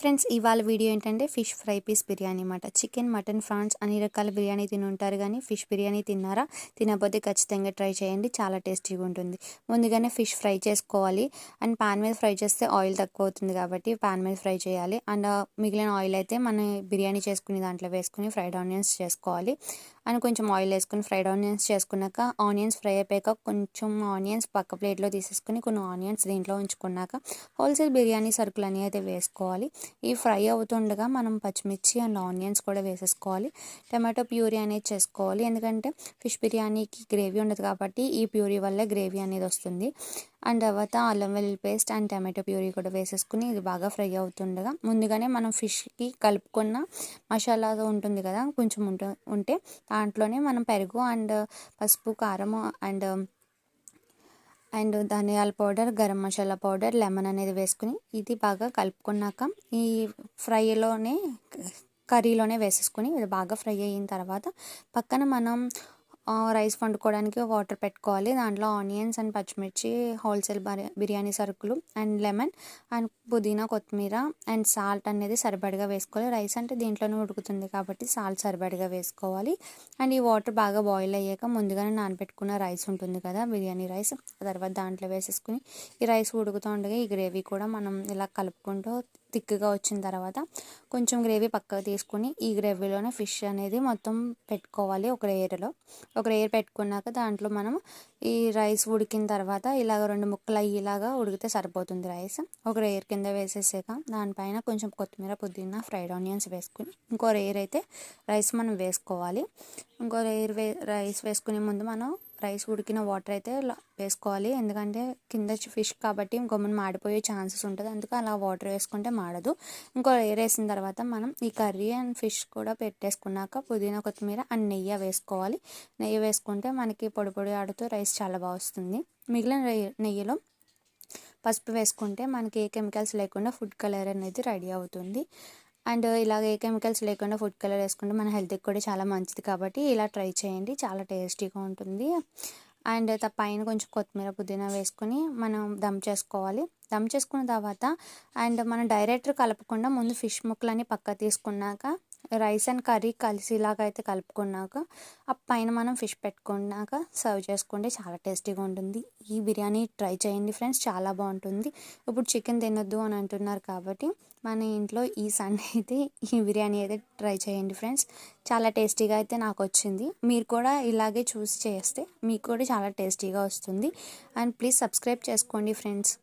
Friends ఇవాళ video ఏంటంటే fish fry piece biryani అన్నమాట. చికెన్, మటన్, ప్రాన్స్ అన్ని రకాల బిర్యానీ తిని ఉంటారు కానీ ఫిష్ బిర్యానీ తిన్నారా? తినకపోతే ఖచ్చితంగా ట్రై చేయండి, చాలా టేస్టీగా ఉంటుంది. ముందుగానే ఫిష్ ఫ్రై చేసుకోవాలి. అండ్ పాన్ మీద ఫ్రై చేస్తే ఆయిల్ తక్కువ అవుతుంది కాబట్టి పాన్ మీద ఫ్రై చేయాలి. అండ్ మిగిలిన ఆయిల్ అయితే మన బిర్యానీ చేసుకునే దాంట్లో వేసుకుని ఫ్రైడ్ ఆనియన్స్ చేసుకోవాలి. అండ్ కొంచెం ఆయిల్ వేసుకుని ఫ్రైడ్ ఆనియన్స్ చేసుకున్నాక ఆనియన్స్ ఫ్రై అయిపోయాక కొంచెం ఆనియన్స్ పక్క ప్లేట్లో తీసేసుకుని కొన్ని ఆనియన్స్ దీంట్లో ఉంచుకున్నాక హోల్సేల్ బిర్యానీ సరుకులు అన్నీ అయితే వేసుకోవాలి. ఈ ఫ్రై అవుతుండగా మనం పచ్చిమిర్చి అండ్ ఆనియన్స్ కూడా వేసేసుకోవాలి. టమాటో ప్యూరీ అనేది చేసుకోవాలి, ఎందుకంటే ఫిష్ బిర్యానీకి గ్రేవీ ఉండదు కాబట్టి ఈ ప్యూరీ వల్లే గ్రేవీ అనేది వస్తుంది. అండ్ తర్వాత అల్లం వెల్లుల్లి పేస్ట్ అండ్ టమాటో ప్యూరీ కూడా వేసేసుకుని ఇది బాగా ఫ్రై అవుతుండగా ముందుగానే మనం ఫిష్కి కలుపుకున్న మసాలా ఉంటుంది కదా, కొంచెం ఉంటే దాంట్లోనే మనం పెరుగు అండ్ పసుపు, కారం అండ్ ధనియాల powder, garam masala powder, lemon అనేది వేసుకుని ఇది బాగా కలుపుకున్నాక ఈ కర్రీలోనే వేసేసుకుని ఇది బాగా ఫ్రై అయిన తర్వాత పక్కన మనం రైస్ వండుకోవడానికి వాటర్ పెట్టుకోవాలి. దాంట్లో ఆనియన్స్ అండ్ పచ్చిమిర్చి, హోల్సేల్ బిర్యానీ సరుకులు అండ్ లెమన్ అండ్ పుదీనా, కొత్తిమీర అండ్ సాల్ట్ అనేది సరిపడగా వేసుకోవాలి. రైస్ అంటే దీంట్లోనే ఉడుకుతుంది కాబట్టి సాల్ట్ సరిపడగా వేసుకోవాలి. అండ్ ఈ వాటర్ బాగా బాయిల్ అయ్యాక ముందుగానే నానబెట్టుకున్న రైస్ ఉంటుంది కదా, బిర్యానీ రైస్, ఆ తర్వాత దాంట్లో వేసేసుకుని ఈ రైస్ ఉడుకుతూ ఉండగా ఈ గ్రేవీ కూడా మనం ఇలా కలుపుకుంటూ థిక్గా వచ్చిన తర్వాత కొంచెం గ్రేవీ పక్కకు తీసుకుని ఈ గ్రేవీలోనే ఫిష్ అనేది మొత్తం పెట్టుకోవాలి. ఒక లేయర్ పెట్టుకున్నాక దాంట్లో మనం ఈ రైస్ ఉడికిన తర్వాత ఇలాగ 2 ముక్కలు అయ్యేలాగా ఉడికితే సరిపోతుంది. రైస్ ఒక లేయర్ కింద వేసేసాక దానిపైన కొంచెం కొత్తిమీర, పుదీనా, ఫ్రైడ్ ఆనియన్స్ వేసుకుని ఇంకో లేయర్ అయితే రైస్ మనం వేసుకోవాలి. ఇంకో లేయర్ రైస్ వేసుకునే ముందు మనం రైస్ ఉడికిన వాటర్ అయితే వేసుకోవాలి, ఎందుకంటే కింద ఫిష్ కాబట్టి గమ్మున మాడిపోయే ఛాన్సెస్ ఉంటుంది, అందుకే అలా వాటర్ వేసుకుంటే మాడదు. ఇంకో లేయర్ వేసిన తర్వాత మనం ఈ కర్రీ అండ్ ఫిష్ కూడా పెట్టేసుకున్నాక పుదీనా, కొత్తిమీర అండ్ నెయ్యి వేసుకోవాలి. నెయ్యి వేసుకుంటే మనకి పొడి పొడి ఆడుతూ రైస్ చాలా బాగా వస్తుంది. మిగిలిన నెయ్యిలో పసుపు వేసుకుంటే మనకి ఏ కెమికల్స్ లేకుండా ఫుడ్ కలర్ అనేది రెడీ అవుతుంది. అండ్ ఇలాగ ఏ కెమికల్స్ లేకుండా ఫుడ్ కలర్ వేసుకుంటే మన హెల్త్కి కూడా చాలా మంచిది కాబట్టి ఇలా ట్రై చేయండి, చాలా టేస్టీగా ఉంటుంది. అండ్ పైన కొంచెం కొత్తిమీర, పుదీనా వేసుకొని మనం దమ్ చేసుకోవాలి. దమ్ చేసుకున్న తర్వాత అండ్ మనం డైరెక్ట్ కలపకుండా ముందు ఫిష్ ముక్కలన్నీ పక్క తీసుకున్నాక రైస్ అండ్ కర్రీ కలిసిలాగా అయితే కలుపుకున్నాక ఆ పైన మనం ఫిష్ పెట్టుకున్నాక సర్వ్ చేసుకుంటే చాలా టేస్టీగా ఉంటుంది. ఈ బిర్యానీ ట్రై చేయండి ఫ్రెండ్స్, చాలా బాగుంటుంది. ఇప్పుడు చికెన్ తినొద్దు అని అంటున్నారు కాబట్టి మన ఇంట్లో ఈ సండే అయితే ఈ బిర్యానీ అయితే ట్రై చేయండి ఫ్రెండ్స్, చాలా టేస్టీగా అయితే నాకు వచ్చింది. మీరు కూడా ఇలాగే చూసి చేస్తే మీకు కూడా చాలా టేస్టీగా వస్తుంది. అండ్ ప్లీజ్ సబ్స్క్రైబ్ చేసుకోండి ఫ్రెండ్స్.